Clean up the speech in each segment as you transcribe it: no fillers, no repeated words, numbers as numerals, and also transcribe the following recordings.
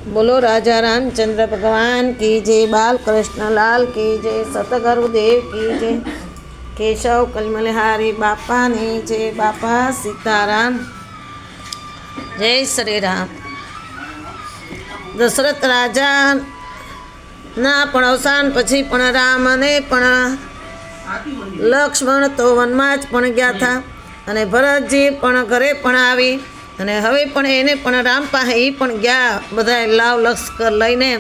बोलो राजा रामचंद्र भगवान की जय, बाल कृष्ण लाल की जय, सतगुरुदेव की जय, केशव कलमलहारी बापा ने जय, बापा सीताराम, जय श्री राम। दशरथ राजा ना पण अवसान पछी पण राम ने पण लक्ष्मण तो वनमां ज पण गया था अने भरतजी पण घरे पण आवी अने हवे पण एने पण राम पासे ई पण गया बधाय लाव लश्कर लईने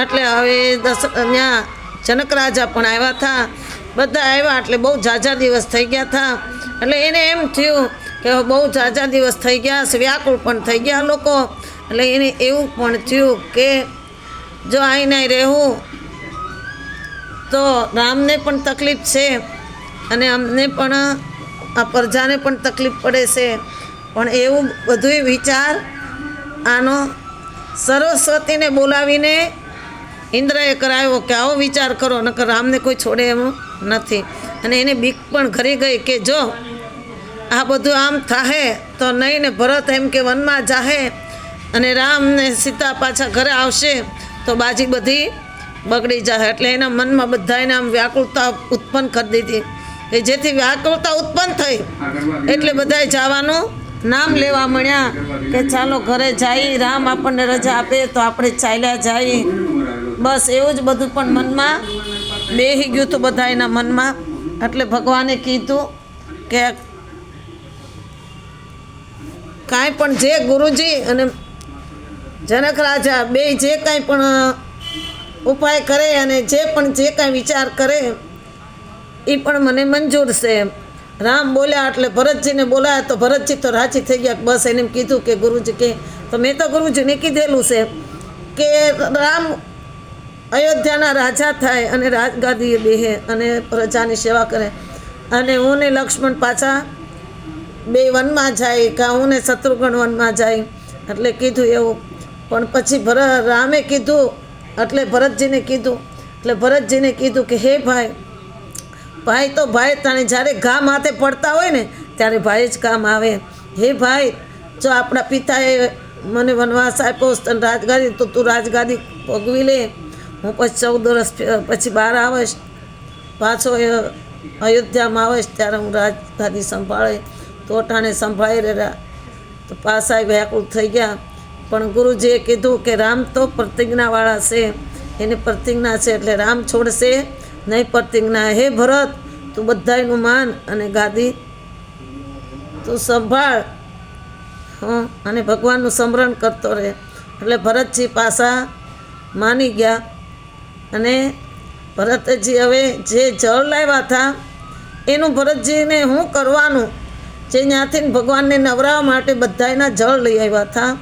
એટલે હવે ત્યાં જનક રાજા પણ આવ્યા था બધા આવ્યા એટલે બહુ ઝાઝા દિવસ થઈ ગયા था એટલે એને એમ થયું કે બહુ ઝાઝા દિવસ થઈ ગયા વ્યાકુળ પણ થઈ ગયા લોકો એટલે એને એવું પણ થયું કે જો અહીં નહીં રહેવું તો રામને પણ તકલીફ છે અને અમને પણ આ પ્રજાને પણ તકલીફ પડે છે પણ એવું બધું વિચાર આનો સરસ્વતીને બોલાવીને ઇન્દ્રએ કરાવ્યો કે આવો વિચાર કરો નકર રામને કોઈ છોડે એમ નથી અને એને બીક પણ ઘરી ગઈ કે જો આ બધું આમ થાહે તો નહીં ને ભરત એમ કે વનમાં જાહે અને રામ ને સીતા પાછા ઘરે આવશે તો બાજી બધી બગડી જાય એટલે એના મનમાં બધાને આમ વ્યાકુળતા ઉત્પન્ન કરી દીધી કે જેથી વ્યાકુળતા ઉત્પન્ન થઈ એટલે બધાએ જવાનું નામ લેવા મળ્યા કે ચાલો ઘરે જઈ રામ આપણને રજા આપે તો આપણે ચાલ્યા જઈએ બસ એવું જ બધું પણ મનમાં બેહી ગયું હતું બધા એના મનમાં એટલે ભગવાને કીધું કે કાંઈ પણ જે ગુરુજી અને જનક રાજા બે જે કાંઈ પણ ઉપાય કરે અને જે કાંઈ વિચાર કરે એ પણ મને મંજૂર છે રામ બોલ્યા એટલે ભરતજીને બોલાયા તો ભરતજી તો રાજી થઈ ગયા બસ એને કીધું કે ગુરુજી કે તો મેં તો ગુરુજીને કીધેલું છે કે રામ અયોધ્યાના રાજા થાય અને રાજગાદીએ બેહે અને પ્રજાની સેવા કરે અને હું ને લક્ષ્મણ પાછા બે વનમાં જાય કાં હું ને શત્રુઘ્ન વનમાં જાય એટલે કીધું એવું પણ પછી રામે કીધું એટલે ભરતજીને કીધું કે હે ભાઈ તો ભાઈ તને જ્યારે ઘા માથે પડતા હોય ને ત્યારે ભાઈ જ કામ આવે હે ભાઈ જો આપણા પિતાએ મને વનવાસ આપ્યો તને રાજગાદી તો તું રાજગાદી ભોગવી લે હું પછી 14 વર્ષ પછી બહાર આવીશ પાછો અયોધ્યામાં આવીશ ત્યારે હું રાજગાદી સંભાળે તો ટાણે સંભાળી રહ્યા તો પાછા વ્યાકુળ થઈ ગયા પણ ગુરુજીએ કીધું કે રામ તો પ્રતિજ્ઞાવાળા છે એને પ્રતિજ્ઞા છે એટલે રામ છોડશે નહીં પ્રતિજ્ઞા હે ભરત તું બધાયનું માન અને ગાદી તું સંભાળ અને ભગવાનનું સ્મરણ કરતો રહે એટલે ભરતજી પાછા માની ગયા અને ભરતજી હવે જે જળ લાવ્યા હતા એનું ભરતજીને શું કરવાનું જે ત્યાંથી ભગવાનને નવરાવવા માટે બધાયના જળ લઈ આવ્યા હતા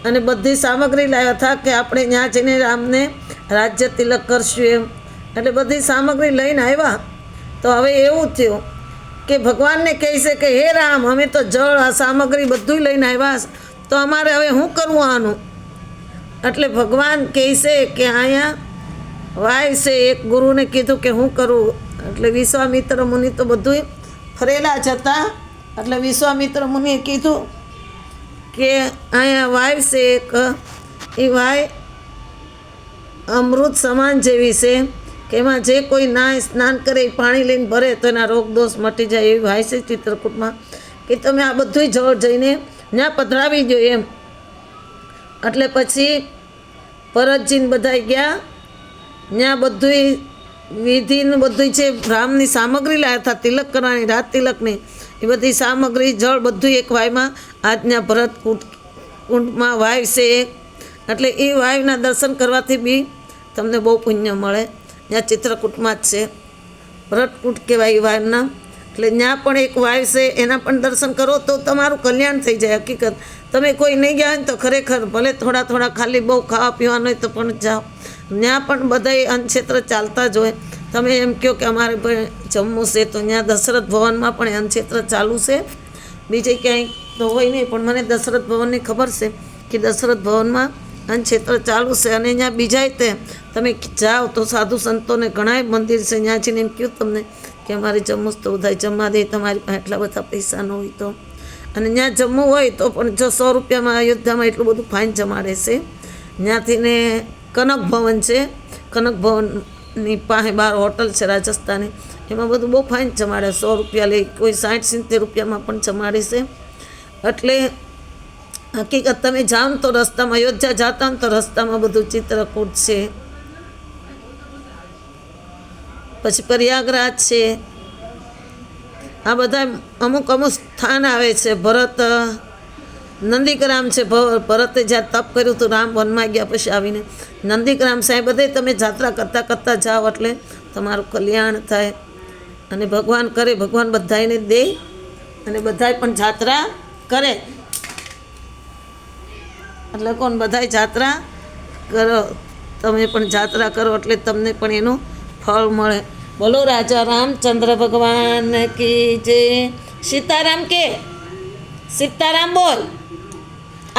અને બધી સામગ્રી લાવ્યા હતા કે આપણે ત્યાં જઈને રામને રાજ્ય તિલક કરશું એમ એટલે બધી સામગ્રી લઈને આવ્યા તો હવે એવું થયું કે ભગવાનને કહે છે કે હે રામ અમે તો જળ આ સામગ્રી બધું લઈને આવ્યા તો અમારે હવે શું કરવું આનું એટલે ભગવાન કહે છે કે અહીંયા વાય છે એક ગુરુને કીધું કે હું કરું એટલે વિશ્વામિત્ર મુનિ તો બધું ફરેલા જ હતા એટલે વિશ્વામિત્ર મુનિએ કીધું કે અહીંયા વાય છે એક એ વાય અમૃત સમાન જેવી છે કે એમાં જે કોઈ નાય સ્નાન કરે પાણી લઈને ભરે તો એના રોગ દોષ મટી જાય એવી વાય છે ચિત્રકૂટમાં કે તમે આ બધું જળ જઈને ત્યાં પધરાવી દો એમ એટલે પછી ભરતજીને બધા ગયા ત્યાં બધું વિધિનું બધું છે રામની સામગ્રી લાવ્યા હતા તિલક કરવાની રાત તિલકની એ બધી સામગ્રી જળ બધું એક વાયમાં આજના ભરત કુંડમાં વાય છે એક એટલે એ વાયુના દર્શન કરવાથી બી તમને બહુ પુણ્ય મળે ત્યાં ચિત્રકૂટમાં જ છે ભરતકૂટ કહેવાય એ વાયુના એટલે ત્યાં પણ એક વાયુ છે એના પણ દર્શન કરો તો તમારું કલ્યાણ થઈ જાય હકીકત તમે કોઈ નહીં ગયા હોય ને તો ખરેખર ભલે થોડા ખાલી બહુ ખાવા પીવાનું હોય તો પણ જાઓ ત્યાં પણ બધાય અન્નક્ષેત્ર ચાલતા જ હોય તમે એમ કહો કે અમારે પણ જમવું છે તો ત્યાં દશરથ ભવનમાં પણ અન્નક્ષેત્ર ચાલુ છે બીજે ક્યાંય તો હોય નહીં પણ મને દશરથ ભવનની ખબર છે કે દશરથ ભવનમાં અન્નક્ષેત્ર ચાલુ છે અને ત્યાં બીજાય તે તમે જાઓ તો સાધુ સંતોને ઘણાય મંદિર છે ત્યાં જઈને એમ કહ્યું તમને કે અમારે જમવું તો બધા જમવા દે તમારી પાસે એટલા બધા પૈસા ન હોય તો અને ત્યાં જમવું હોય તો પણ જો 100 રૂપિયામાં અયોધ્યામાં એટલું બધું ફાઇન જમાડે છે. ત્યાંથી ને કનક ભવન છે, કનક ભવનની પાસે બહાર હોટલ છે રાજસ્થાની, એમાં બધું બહુ ફાઇન જમાડે, 100 રૂપિયા લે, કોઈ 60-70 રૂપિયામાં પણ જમાડે છે. એટલે હકીકત તમે જાઓ ને તો રસ્તામાં અયોધ્યા જતા ને તો રસ્તામાં બધું ચિત્રકૂટ છે, પછી પ્રયાગરાજ છે, આ બધા અમુક સ્થાન આવે છે. ભરત નંદીગ્રામ છે, ભરતે જ્યાં તપ કર્યું હતું રામ વનમાં ગયા પછી આવીને નંદીગ્રામ સાહેબ, બધે તમે જાત્રા કરતાં કરતાં જાઓ એટલે તમારું કલ્યાણ થાય. અને ભગવાન કરે, ભગવાન બધાને દે અને બધાય પણ જાત્રા કરે. એટલે કોણ બધાય જાત્રા કરો, તમે પણ જાત્રા કરો એટલે તમને પણ એનું ફળ મળે. બોલો રાજા રામચંદ્ર ભગવાન કી જય. સીતારામ કે સીતારામ બોલ.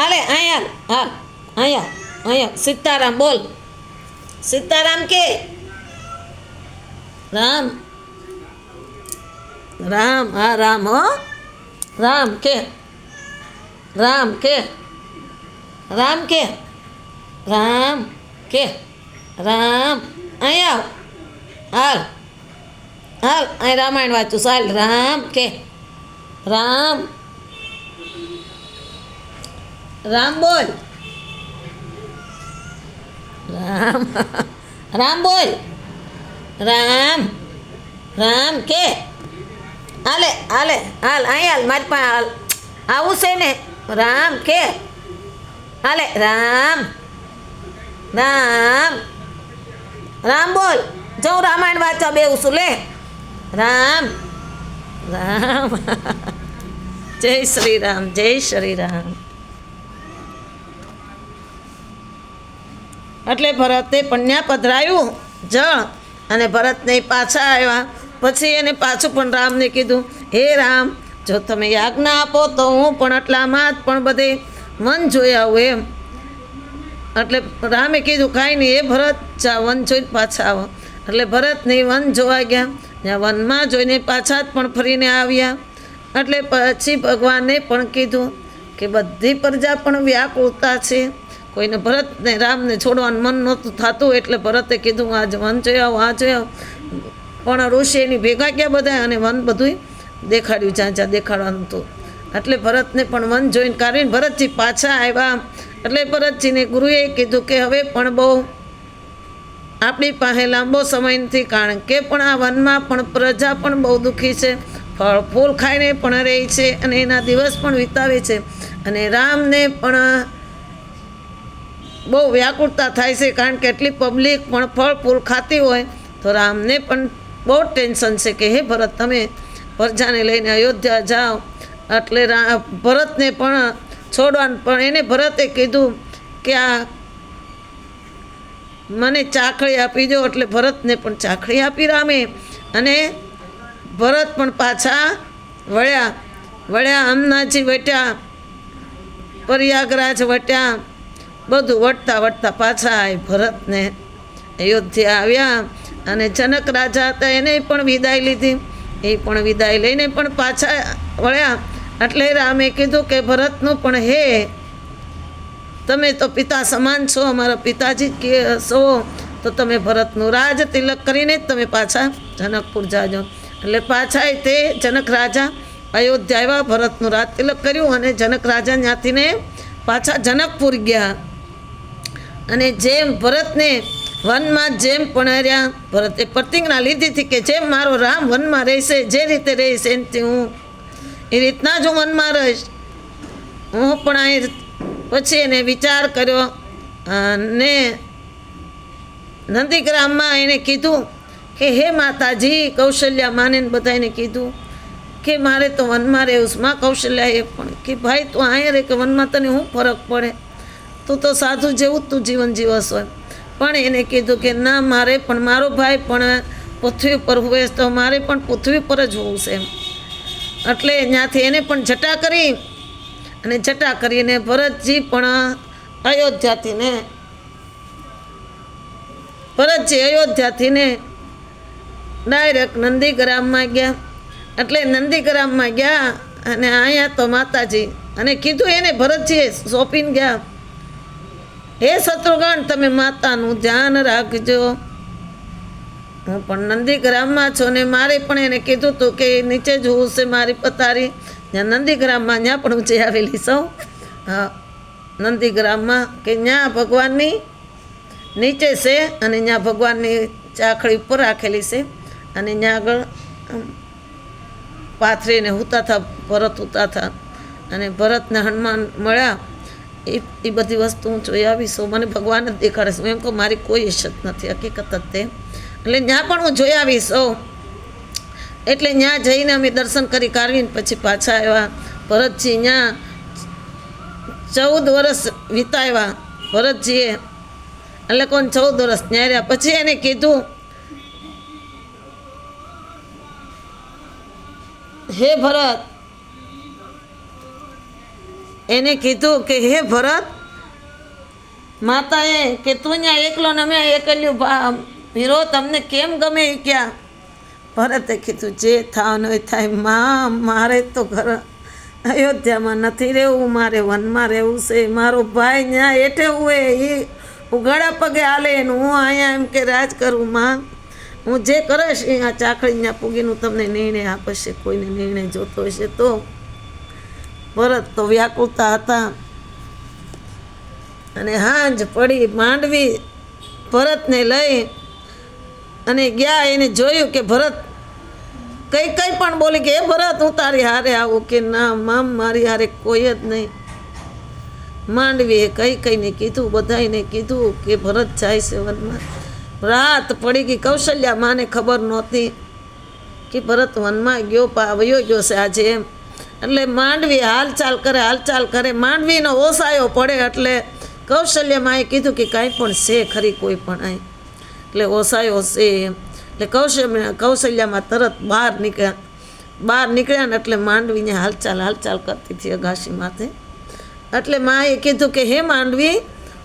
આલે અહીંયા, હા અહીંયા સીતારામ બોલ. સીતારામ કે રામ રામ, હા રામ, હો રામ કે રામ કે રામ કે રામ કે રામ. અહીંયા હાલ હાલ, અહીં રામાયણ વાંચું ચાલ. રામ કે રામ રામ બોલ. રામ રામ બોલ. રામ રામ કે હાલે હાલે હાલ, અહીં હાલ, મારી પાસે હાલ, આવું છે ને. રામ કે હાલે રામ રામ રામ બોલ. જાઉં રામાયણ વાંચવા બેવું છું, લે. રામ રામ જય શ્રી રામ, જય શ્રી રામ. એટલે ભરતે પન્યા પધરાયું જળ અને ભરતને પાછા આવ્યા. પછી એને પાછું પણ રામને કીધું, હે રામ, જો તમે આજ્ઞા આપો તો હું પણ આટલામાં જ પણ બધે વન જોઈ આવું એમ. એટલે રામે કીધું કાંઈ નહીં, એ ભરત જા વન જોઈને પાછા આવો. એટલે ભરતને વન જોવા ગયા, ત્યાં વનમાં જોઈને પાછા જ પણ ફરીને આવ્યા. એટલે પછી ભગવાને પણ કીધું કે બધી પ્રજા પણ વ્યાકુળતા છે, કોઈને ભરતને રામને છોડવાનું મન નહોતું થતું. એટલે ભરતે કીધું આજ વન જોઈ આવો, આ જોઈ આવો. પણ ઋષિ એની ભેગા ગયા બધા અને વન બધું દેખાડ્યું જ્યાં જ્યાં દેખાડવાનું હતું. એટલે ભરતને પણ વન જોઈને કાઢીને ભરતજી પાછા આવ્યા. એટલે ભરતજીને ગુરુએ કીધું કે હવે પણ બહુ આપણી પાસે લાંબો સમય નથી, કારણ કે પણ આ વનમાં પણ પ્રજા પણ બહુ દુઃખી છે, ફળ ફૂલ ખાઈને પણ રહે છે અને એના દિવસ પણ વિતાવે છે. અને રામને પણ બહુ વ્યાકુળતા થાય છે, કારણ કે એટલી પબ્લિક પણ ફળ ફૂલ ખાતી હોય તો રામને પણ બહુ ટેન્શન છે કે હે ભરત, તમે પ્રજાને લઈને અયોધ્યા જાઓ. એટલે ભરતને પણ છોડવાનું, પણ એને ભરતે કીધું કે આ મને ચાખડી આપી દો. એટલે ભરતને પણ ચાખડી આપી રામે. અને ભરત પણ પાછા વળ્યા અમનાજી વટ્યા, પ્રયાગરાજ વટ્યા, બધું વટતા વટતા પાછા ભરતને અયોધ્યા આવ્યા. અને જનક રાજા હતા એને પણ વિદાય લીધી, એ પણ વિદાય લઈને પણ પાછા વળ્યા. એટલે રામે કીધું કે ભરતનું પણ હે, તમે તો પિતા સમાન છો, અમારા પિતાજી કે છો, તો તમે ભરતનું રાજ તિલક કરીને જ તમે પાછા જનકપુર જાજો. એટલે પાછા તે જનક રાજા અયોધ્યા આવ્યા, ભરતનું રાજ તિલક કર્યું અને જનક રાજા ત્યાંથી ને પાછા જનકપુર ગયા. અને જેમ ભરતને વનમાં જેમ પણ રહ્યા, ભરતે પ્રતિજ્ઞા લીધી હતી કે જેમ મારો રામ વનમાં રહેશે, જે રીતે રહીશ એનાથી હું એ રીતના જ હું વનમાં રહીશ. હું પણ અહીં પછી એને વિચાર કર્યો અને નંદીગ્રામમાં એને કીધું કે હે માતાજી, કૌશલ્યા માને બધાને કીધું કે મારે તો વનમાં રહેવું છે. માં કૌશલ્યાએ પણ કે ભાઈ તું અહીંયા રહે કે વનમાં તને શું ફરક પડે, તું તો સાધુ જેવું જ તું જીવન જીવસ હોય. પણ એને કીધું કે ના, મારે પણ મારો ભાઈ પણ પૃથ્વી પર હોય તો મારે પણ પૃથ્વી પર જ હોવું છે. એટલે ત્યાંથી એને પણ જટા કરી અને જટા કરીને ભરતજી પણ અયોધ્યાથી ને ડાયરેક્ટ નંદીગ્રામમાં ગયા. એટલે નંદીગ્રામમાં ગયા અને અહીંયા તો માતાજી. અને કીધું એને ભરતજીએ સોંપીને ગયા, હે શત્રુઘ્ન તમે માતાનું ધ્યાન રાખજો. હું પણ નંદીગ્રામમાં છું ને મારે પણ એને કીધું હતું કે નીચે જોવું છે મારી પથારી, જ્યાં નંદીગ્રામમાં ત્યાં પણ હું જઈ આવેલી છું. હા, નંદીગ્રામમાં કે ત્યાં ભગવાનની નીચે છે અને ત્યાં ભગવાનની ચાખડી ઉપર રાખેલી છે અને ત્યાં આગળ પાથરીને હુતા હતા, ભરત હુતા હતા અને ભરતને હનુમાન મળ્યા. એ બધી વસ્તુ હું જોઈ આવીશું. મને ભગવાન જ દેખાડે છે. એમ કહું મારી કોઈ ઇજ્જત નથી, હકીકત જ તે. એટલે ત્યાં પણ હું જોઈ આવીશું. એટલે ત્યાં જઈને અમે દર્શન કરી કાઢવીને પછી પાછા આવ્યા. ભરતજી ત્યાં 14 વર્ષ વિતાવ્યા ભરતજીએ, એટલે કોણ 14 વર્ષ ત્યાં રહ્યા. પછી એને કીધું, હે ભરત, એને કીધું કે હે ભરત, માતાએ કે તું અહીંયા એકલો ને અમે એકલ્યું હીરો તમને કેમ ગમે એ ક્યાં? ભરતે કીધું જે થવાનું એ થાય માં, મારે તો ઘર અયોધ્યામાં નથી રહેવું, મારે વનમાં રહેવું છે. મારો ભાઈ ત્યાં એઠે હોય એ ઉઘાડા પગે હાલે ને હું અહીંયા એમ કે રાજ કરું. માં હું જે કરીશ એ આ ચાકડી ત્યાં પૂગીનું તમને નિર્ણય આપશે. કોઈને નિર્ણય જોતો હશે તો. ભરત તો વ્યાકુળતા હતા અને હાંજ પડી માંડવી ભરતને લઈ અને ગયા. એને જોયું કે ભરત કઈ પણ બોલી કે એ ભરત હું તારી હારે આવું, કે ના મામ મારી હારે કોઈ જ નહીં. માંડવીએ કઈને કીધું, બધાને કીધું કે ભરત જાય છે વનમાં. રાત પડી ગઈ. કૌશલ્યા માને ખબર નહોતી કે ભરત વનમાં ગયો, વયો ગયો છે આજે એમ. એટલે માંડવી હાલચાલ કરે. માંડવીનો ઓસાયો પડે એટલે કૌશલ્યામાએ કીધું કે કાંઈ પણ છે ખરી કોઈ પણ અહીં. એટલે ઓસાયો છે એમ. એટલે કૌશલ્યામાં તરત બહાર નીકળ્યા ને એટલે માંડવીને હાલચાલ કરતી હતી અગાશી માથે. એટલે માએ કીધું કે હે માંડવી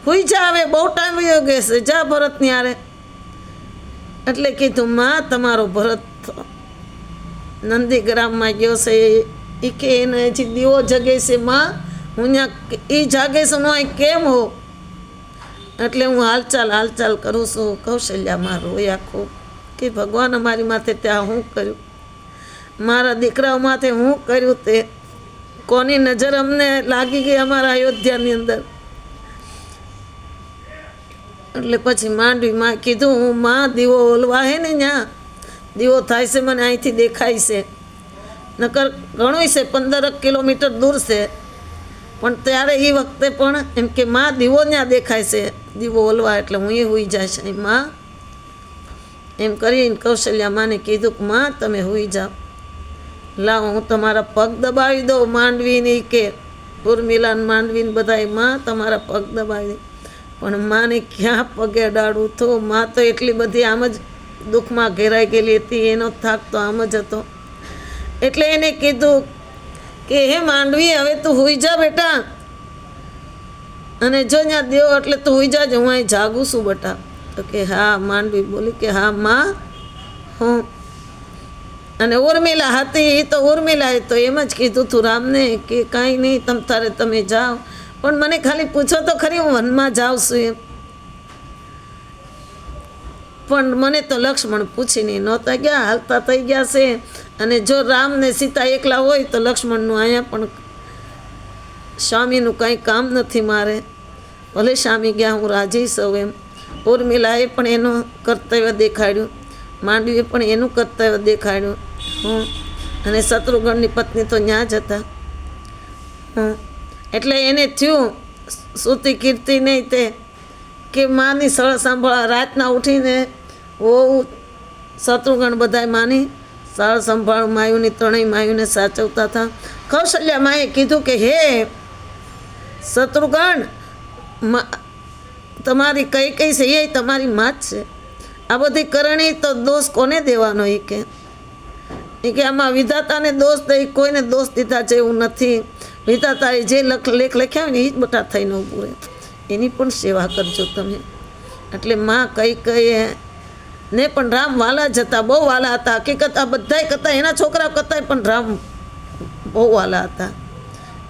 હુઈ જા, હવે બહુ ટાઈમ વયો ગયો છે, જા ભરતની હારે. એટલે કીધું માં તમારો ભરત નંદીગ્રામમાં ગયો છે એ કે એને હજી દીવો જગે છે માં, હું ત્યાં એ જાગે છે નો કેમ હો? એટલે હું હાલચાલ કરું છું. કૌશલ્યામાં રોયા ખૂબ કે ભગવાન અમારી માથે ત્યાં શું કર્યું, મારા દીકરાઓ માથે શું કર્યું, તે કોની નજર અમને લાગી ગઈ અમારા અયોધ્યાની અંદર. એટલે પછી માંડવીમાં કીધું હું માં દીવો ઓલવા હે ને ત્યાં દીવો થાય છે મને અહીંથી દેખાય છે, નકર ઘણું છે 15 કિલોમીટર દૂર છે. પણ ત્યારે એ વખતે પણ એમ કે માં દીવો ત્યાં દેખાય છે, દીવો ઓલવા એટલે હું એ હોઈ જાય છે માં. એમ કરીને કૌશલ્યા માને કીધું કે માં તમે હોઈ જાઓ, લાવ હું તમારા પગ દબાવી દઉં. માંડવીની કે ઉર્મિલાને માંડવીને બધાય માં તમારા પગ દબાવી દે. પણ માને ક્યાં પગે અડાડું તો માં તો એટલી બધી આમ જ દુઃખમાં ઘેરાઈ ગયેલી હતી, એનો થાક તો આમ જ હતો. એટલે એને કીધું કે હે માંડવી હવે તું હોઈ જા બેટા, અને જો ત્યાં દેવો એટલે તું હોઈ જાજે, હું અહીં જાગું છું બેટા. તો કે હા, માંડવી બોલી કે હા માં હું. અને ઉર્મિલા હતી એ તો ઉર્મિલાએ તો એમ જ કીધું તું રામને કે કાંઈ નહીં તમે જાઓ, પણ મને ખાલી પૂછો તો ખરી હું વનમાં જાઉં છું એમ. પણ મને તો લક્ષ્મણ પૂછીને નહોતા ગયા, હાલતા થઈ ગયા છે. અને જો રામ ને સીતા એકલા હોય તો લક્ષ્મણનું અહીંયા પણ સ્વામીનું કાંઈ કામ નથી મારે, ભલે સ્વામી ગયા હું રાજી છું એમ. ઉર્મિલાએ પણ એનું કર્તવ્ય દેખાડ્યું, માંડવીએ પણ એનું કર્તવ્ય દેખાડ્યું. અને શત્રુઘ્નની પત્ની તો ત્યાં જ હતા. એટલે એને થયું શ્રુતિ કીર્તિ નહીં તે કે માની સળ સાંભળવા રાતના ઉઠીને હોવું શત્રુઘ્ન બધાય માની સાળ સંભાળ માયુની ત્રણેય માયુને સાચવતા હતા. કૌશલ્યા માએ કીધું કે હે શત્રુઘ્ન, તમારી કઈ છે એ તમારી માં જ છે. આ બધી કરણી તો દોષ કોને દેવાનો? એ કે આમાં વિધાતાને દોષ દઈ કોઈને દોષ દીધા જેવું નથી. વિધાતાએ જે લેખ લખ્યા હોય ને એ જ બટા થઈને ઊભું રહે, એની પણ સેવા કરજો તમે. એટલે માં કઈ ને પણ રામ વાલા જ હતા, બહુ વાલા હતા. હકીકત આ બધાય કરતા એના છોકરા કરતા પણ રામ બહુ વાલા હતા.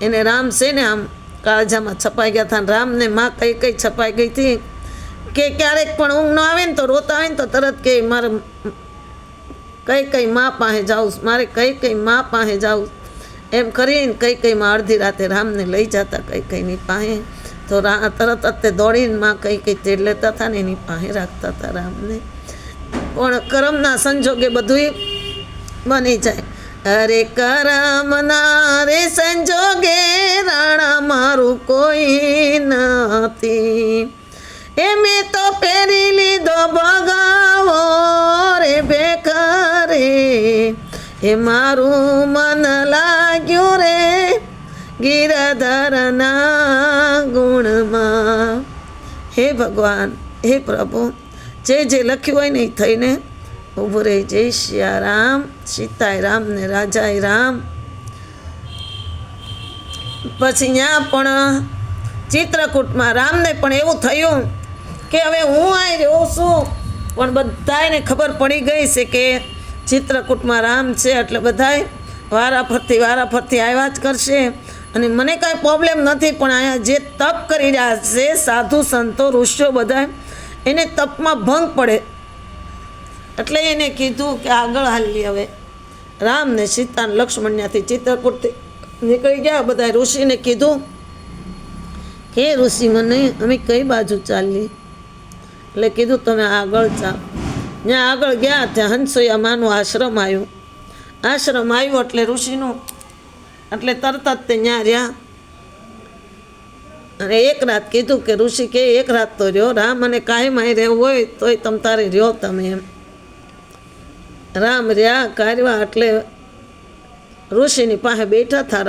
એને રામ છે ને આમ કાળજામાં છપાઈ ગયા હતા. રામને માં કઈ કઈ છપાઈ ગઈ હતી કે ક્યારેક પણ ઊંઘ ન આવે ને તો રોતા આવે ને તો તરત કે મારે કઈ માં પાસે જાઉં, મારે કઈ માં પાસે જાઉં એમ કરીને કઈ માં અડધી રાતે રામને લઈ જતા કઈની પાસે. તો તરત તે દોડીને માં કઈ તેડ લેતા હતા ને એની પાસે રાખતા હતા રામને. પણ કરમના સંજોગે બધું બની જાય. અરે કરમના રે સંજોગે રાણા મારું કોઈ નથી, એ મેં તો પહેરી લીધો ભગાવો રે ભેખરે, એ મારું મન લાગ્યું રે ગિરધરના ગુણમાં. હે ભગવાન, હે પ્રભુ, જે લખ્યું હોય ને એ થઈને ઊભું રહે. જય શ્રી રામ, સીતાય રામ ને રાજાય રામ. પછી ત્યાં પણ ચિત્રકૂટમાં રામને પણ એવું થયું કે હવે હું અહીં રહ્યો છું, પણ બધાને ખબર પડી ગઈ છે કે ચિત્રકૂટમાં રામ છે, એટલે બધાય વારાફરતી આવ્યા જ કરશે. અને મને કાંઈ પ્રોબ્લેમ નથી, પણ અહીંયા જે તપ કરી રહ્યા છે સાધુ સંતો ઋષિઓ બધા, એને તપમાં ભંગ પડે. એટલે એને કીધું કે આગળ હાલી. હવે રામ ને સીતા ને લક્ષ્મણ ત્યાંથી ચિત્રકૂટથી નીકળી ગયા. બધા ઋષિને કીધું કે ઋષિ મને અમે કઈ બાજુ ચાલીએ? એટલે કીધું તમે આગળ ચાલો. ત્યાં આગળ ગયા ત્યાં હંસોયા માનું આશ્રમ આવ્યું એટલે ઋષિનું, એટલે તરત જ તે ત્યાં રહ્યા. અને એક રાત કીધું કે ઋષિ કે એક રાત તો રહ્યો, રામ અને કાયમ અહીં રહેવું હોય તોય તમ તારે રહ્યો તમે એમ. રામ રહ્યા કાઢવા એટલે ઋષિની પાસે બેઠા હતા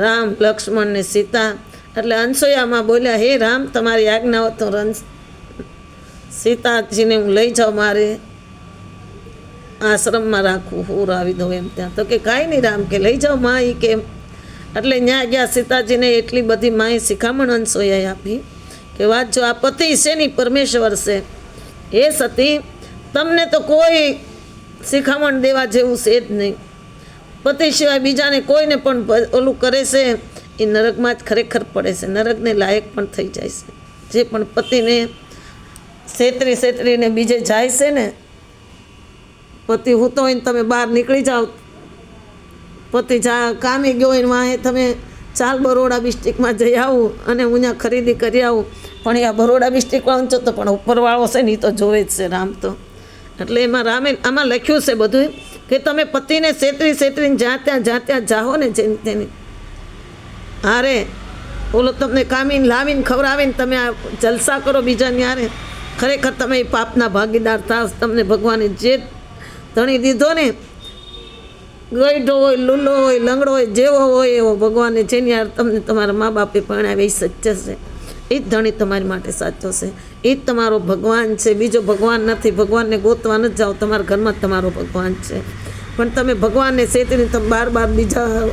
રામ લક્ષ્મણ ને સીતા. એટલે અનસૂયામાં બોલ્યા, હે રામ તમારી આજ્ઞા હોય તો સીતાજીને હું લઈ જાઉં, મારે આશ્રમમાં રાખવું, હું આવી દઉં એમ. ત્યાં તો કે કાંઈ નહીં રામ કે લઈ જાઓ માં. એ કેમ? એટલે ત્યાં ગયા. સીતાજીને એટલી બધી માએ શિખામણ અનસૂયાએ આપી કે વાંચજો, આ પતિ છે ને પરમેશ્વર છે. એ સતી તમને તો કોઈ શિખામણ દેવા જેવું છે જ નહીં. પતિ સિવાય બીજાને કોઈને પણ ઓલું કરે છે એ નરકમાં જ ખરેખર પડે છે, નરકને લાયક પણ થઈ જાય છે. જે પણ પતિને છેતરીને બીજે જાય છે ને, પતિ હૂતો હોય ને તમે બહાર નીકળી જાઓ, પતિ કામે ગયો હોય વાંહે તમે ચાલ બરોડા ડિસ્ટ્રિક્ટમાં જઈ આવું અને હું ત્યાં ખરીદી કરી આવું, પણ આ બરોડા ડિસ્ટ્રિક્ટવાળો છો તો પણ ઉપરવાળો છે ને એ તો જોવે જ છે રામ તો. એટલે એમાં રામે આમાં લખ્યું છે બધું કે તમે પતિને છેતરીને જ્યાં ત્યાં જાઓ ને તેની હારે ઓલો તમને કામીને લાવીને ખવડાવીને તમે આ જલસા કરો બીજાને હારે, ખરેખર તમે એ પાપના ભાગીદાર થાવ. તમને ભગવાને જે ધણી દીધો ને, ગઈઢો હોય, લૂલો હોય, લંગડો હોય, જેવો હોય એવો ભગવાને જેની યાર તમને તમારા મા બાપે પરણાવે એ સચ્ચ છે. એ જ ધણી તમારી માટે સાચો છે, એ જ તમારો ભગવાન છે. બીજો ભગવાન નથી. ભગવાનને ગોતવા નથી જાઓ, તમારા ઘરમાં જ તમારો ભગવાન છે. પણ તમે ભગવાનને છેતરીને તમે બાર બીજા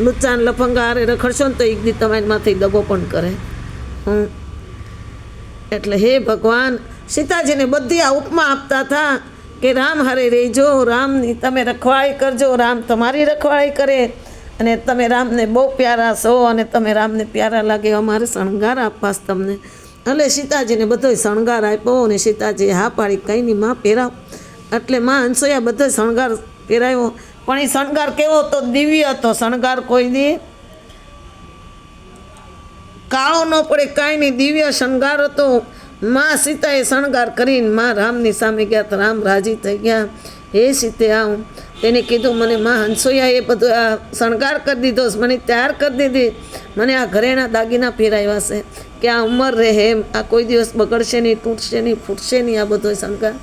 લુચ્ચાન લફંગા હારે રખડશો ને તો એક દી તમારી માથે દગો પણ કરે. એટલે હે ભગવાન, સીતાજીને બધી આ ઉપમા આપતા હતા કે રામ હારે રહેજો, રામની તમે રખવાળી કરજો, રામ તમારી રખવાળી કરે. અને તમે રામને બહુ પ્યારા છો અને તમે રામને પ્યારા લાગે અમારે શણગાર આપવાસ તમને. એટલે સીતાજીને બધો શણગાર આપ્યો અને સીતાજી હા પાડી કંઈ નહીં માં પહેરાવ. એટલે માં અનસૂયા બધો શણગાર પહેરાવ્યો. પણ એ શણગાર કેવો હતો? દિવ્ય હતો શણગાર. કોઈ દી કાળો ન પડે, કાંઈ નહીં, દિવ્ય શણગાર હતો. માં સીતાએ શણગાર કરીને માં રામની સામે ગયા તો રામ રાજી થઈ ગયા. હે સીતે આવું. તેને કીધું મને માં હંસોયાએ બધું આ શણગાર કરી દીધો, મને તૈયાર કરી દીધી, મને આ ઘરેણા દાગીના પહેરાવ્યા છે કે આ ઉંમર રહે એમ, આ કોઈ દિવસ બગડશે નહીં, તૂટશે નહીં, ફૂટશે નહીં આ બધો શણગાર.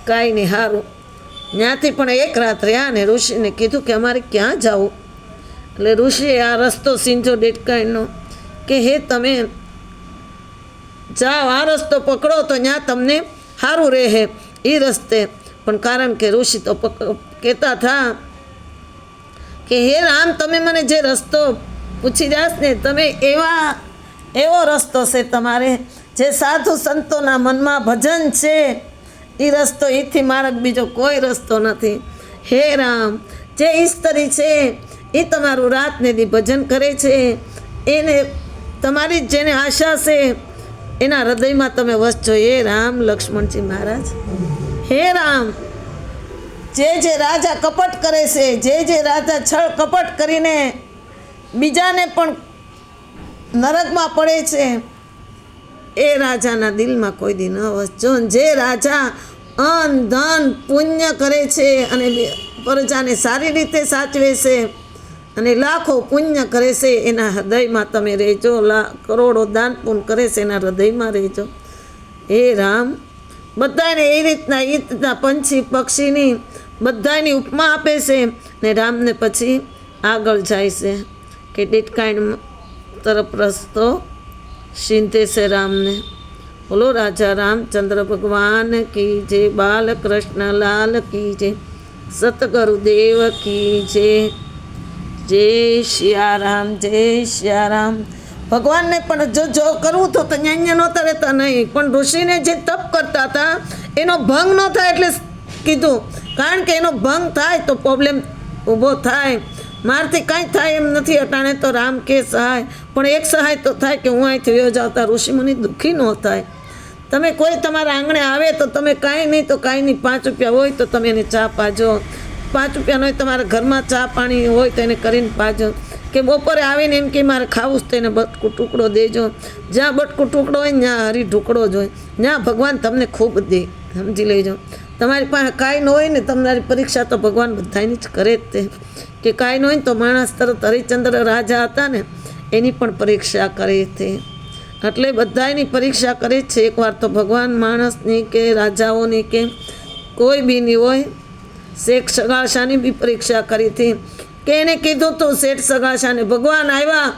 કાંઈ નહીં, સારું. ત્યાંથી પણ એક રાત રહ્યા ને ઋષિને કીધું કે અમારે ક્યાં જવું? એટલે ઋષિએ આ રસ્તો સીંજો ડેટકાઈનો કે હે તમે જાઓ, આ રસ્તો પકડો તો ત્યાં તમને સારું રહે એ રસ્તે. પણ કારણ કે ઋષિ તો કહેતા હતા કે હે રામ તમે મને જે રસ્તો પૂછી જાશ ને, તમે એવો રસ્તો છે તમારે જે સાધુ સંતોના મનમાં ભજન છે એ રસ્તો, એથી માર્ગ બીજો કોઈ રસ્તો નથી. હે રામ, જે સ્ત્રી છે એ તમારું રાત ને દી ભજન કરે છે, એને તમારી જ જેને આશા છે એના હૃદયમાં તમે વસજો. હે રામ લક્ષ્મણજી મહારાજ, હે રામ, જે રાજા કપટ કરે છે, જે રાજા છળ કપટ કરીને બીજાને પણ નરકમાં પડે છે, એ રાજાના દિલમાં કોઈ દી ન વસજો. જે રાજા અન ધન પુણ્ય કરે છે અને પ્રજાને સારી રીતે સાચવે છે અને લાખો પુણ્ય કરે છે, એના હૃદયમાં તમે રહેજો. કરોડો દાન પુણ્ય કરે છે, એના હૃદયમાં રહેજો. હે રામ, બધાને એ રીતના પંછી પક્ષીની બધાની ઉપમા આપે છે ને રામને પછી આગળ જાય છે કે ડીટકાઈન તરફ રસ્તો સીંધે છે રામને. બોલો રાજા રામચંદ્ર ભગવાન કી જય, બાલકૃષ્ણ લાલ કી જય, સતગુરુદેવ કી જય. જય સિયારામ, જય સિયારામ. ભગવાનને પણ જો કરવું તો અહીંયા નહોતા રહેતા નહીં, પણ ઋષિને જે તપ કરતા હતા એનો ભંગ ન થાય એટલે કીધું, કારણ કે એનો ભંગ થાય તો પ્રોબ્લેમ ઊભો થાય. મારથી કાંઈ થાય એમ નથી. અટાણે તો રામ કે સહાય, પણ એક સહાય તો થાય કે હું અહીંથી વયો જાવતા ઋષિમુનિ દુઃખી ન થાય. તમે કોઈ તમારા આંગણે આવે તો તમે કાંઈ નહીં તો કાંઈ નહીં, 5 રૂપિયા હોય તો તમે એને ચા પાજો, 5 રૂપિયાનો હોય તમારા ઘરમાં ચા પાણી હોય તો એને કરીને પાજો. કે બપોરે આવીને એમ કે મારે ખાવું જ તો એને બટકું ટુકડો દેજો. જ્યાં બટકું ટુકડો હોય ત્યાં હરી ઢુકડો જ હોય, જ્યાં ભગવાન તમને ખૂબ દે, સમજી લેજો. તમારી પાસે કાંઈ ન હોય ને, તમારી પરીક્ષા તો ભગવાન બધાની જ કરે જ તે. કે કાંઈ ન હોય ને તો માણસ તરત હરિશ્ચંદ્ર રાજા હતા ને એની પણ પરીક્ષા કરે છે. એટલે બધાની પરીક્ષા કરે જ છે. એકવાર તો ભગવાન માણસની કે રાજાઓની કે કોઈ બીની હોય, શેખ સગાશાની બી પરીક્ષા કરી હતી. કે એને કીધું તો શેઠ સગાશાને ભગવાન આવ્યા,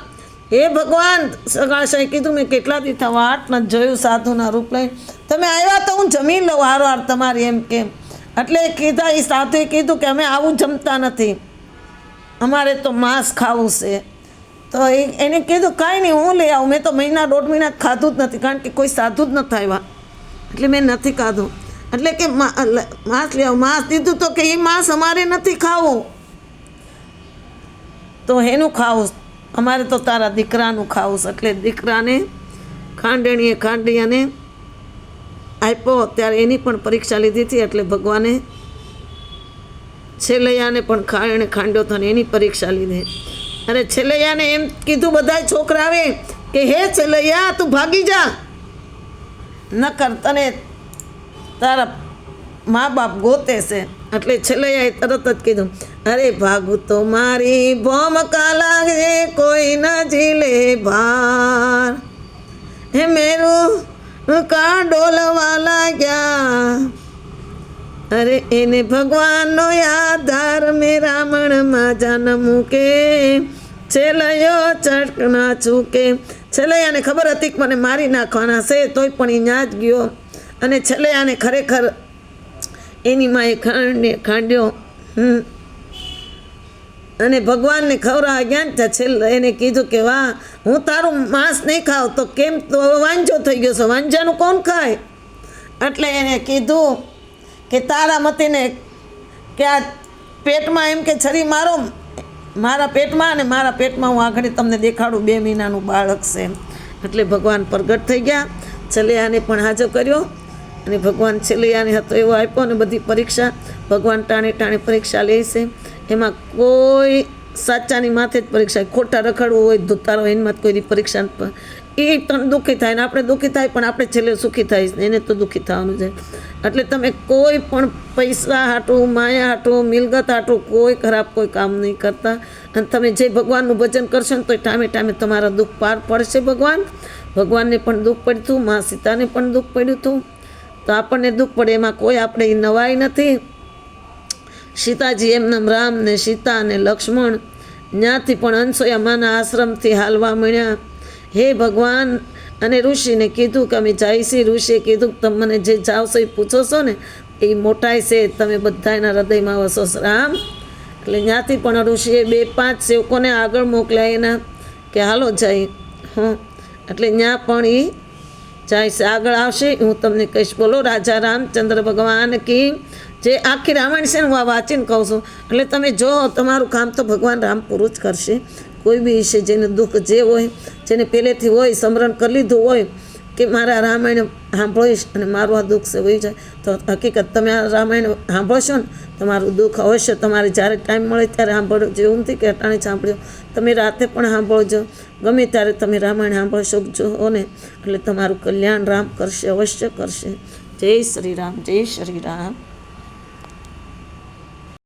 હે ભગવાન, સગાશાએ કીધું મેં કેટલા દી વાટ નથી જોયું સાધુના રૂપ લઈ, તમે આવ્યા તો હું જમી લઉં હારવાર તમારી એમ કેમ. એટલે કીધા એ સાધુએ કીધું કે અમે આવું જમતા નથી, અમારે તો માંસ ખાવું છે. તો એને કીધું કાંઈ નહીં હું લઈ આવું, મેં તો મહિના 1.5 મહિના ખાધું જ નથી, કારણ કે કોઈ સાધુ જ નથી આવ્યા એટલે મેં નથી ખાધું. એટલે કે માંસ લઈ આવું, માંસ દીધું તો કે એ માંસ અમારે નથી ખાવું, તો એનું ખાવું, અમારે તો તારા દીકરાનું ખાવું. એટલે દીકરાને ખાંડણીએ ખાંડી અને આપ્યો. ત્યારે એની પણ પરીક્ષા લીધી હતી. એટલે ભગવાને છેલ્લૈયાને પણ એને ખાંડ્યો હતો ને એની પરીક્ષા લીધી. અને છેલ્લૈયાને એમ કીધું બધા છોકરાએ કે હે છેલ્લૈયા, તું ભાગી જા, નકર તને તારા મા બાપ ગોતે છે. એટલે છેલ્લૈયાએ તરત જ કીધું, અરે ભાગું તો મારી ભોમકા લાગે, કોઈ ન ઝીલે ભાર, હે મેરું કા ડોલવા લાગ્યા, અરે એને ભગવાનનો આધાર, મેં રામણમાં જાન મૂકે, છેલ્લૈયો ચટક ના ચૂકે. છેલ્લૈયાને ખબર હતી કે મને મારી નાખવાના છે, તોય પણ એ ત્યાં જ ગયો. અને છેલ્લૈયાને ખરેખર એની માએ ખાંડ્યો અને ભગવાનને ખવડાવવા ગયા ને છેલ્લે એને કીધું કે વાહ, હું તારું માંસ નહીં ખાવ તો કેમ, તો વાંજો થઈ ગયો છે, વાંજાનું કોણ ખાય? એટલે એને કીધું કે તારા મતીને કે આ પેટમાં એમ કે છરી મારો મારા પેટમાં, અને મારા પેટમાં હું આગળ તમને દેખાડું 2 મહિનાનું બાળક છે. એટલે ભગવાન પ્રગટ થઈ ગયા, છેલ્લૈયાને પણ હાજર કર્યો અને ભગવાન છેલ્લૈયાને હતો એવો આપ્યો. અને બધી પરીક્ષા ભગવાન ટાણે પરીક્ષા લે છે. એમાં કોઈ સાચાની માથે જ પરીક્ષા, ખોટા રખડવું હોય ધોતારો એની કોઈ પરીક્ષા એ તને દુઃખી થાય ને આપણે દુઃખી થાય, પણ આપણે છેલ્લે સુખી થાય એને તો દુઃખી થવાનું છે. એટલે તમે કોઈ પણ પૈસા હાટું, માયા હાટું, મિલગત હાટું કોઈ ખરાબ કોઈ કામ નહીં કરતા. અને તમે જે ભગવાનનું ભજન કરશો ને તો ટાઈમે તમારા દુઃખ પાર પડશે. ભગવાનને પણ દુઃખ પડ્યું હતું, મા સીતાને પણ દુઃખ પડ્યું હતું, તો આપણને દુઃખ પડે એમાં કોઈ આપણે નવાઈ નથી. સીતાજી એમના રામ ને સીતા અને લક્ષ્મણ ત્યાંથી પણ અનસૂયા માના આશ્રમથી હાલવા મળ્યા. હે ભગવાન, અને ઋષિને કીધું કે અમે જાય છીએ. ઋષિએ કીધું કે તમે મને જે જાવશો એ પૂછો છો ને એ મોટાઈ છે, તમે બધા એના હૃદયમાં વસો રામ. એટલે ત્યાંથી પણ ઋષિએ 2-5 સેવકોને આગળ મોકલ્યા એના કે હાલો જાય. એટલે ત્યાં પણ એ જાય છે આગળ આવશે હું તમને કહીશ. બોલો રાજા રામચંદ્ર ભગવાન કી જે આખી રામાયણ છે ને હું આ વાંચીને કહું છું એટલે તમે જો તમારું કામ તો ભગવાન રામ પૂરું જ કરશે. કોઈ બી છે જેને દુઃખ જે હોય, જેને પહેલેથી હોય, સ્મરણ કરી લીધું હોય કે મારા રામાયણ સાંભળીશ અને મારું આ દુઃખ છે વહી જાય, તો હકીકત તમે આ રામાયણ સાંભળશો ને તમારું દુઃખ અવશ્ય તમારે જ્યારે ટાઈમ મળે ત્યારે સાંભળો. જેવું નથી કે અટાણે સાંભળ્યો, તમે રાતે પણ સાંભળજો, ગમે ત્યારે તમે રામાયણ સાંભળી શકજો ને એટલે તમારું કલ્યાણ રામ કરશે, અવશ્ય કરશે. જય શ્રી રામ, જય શ્રી રામ.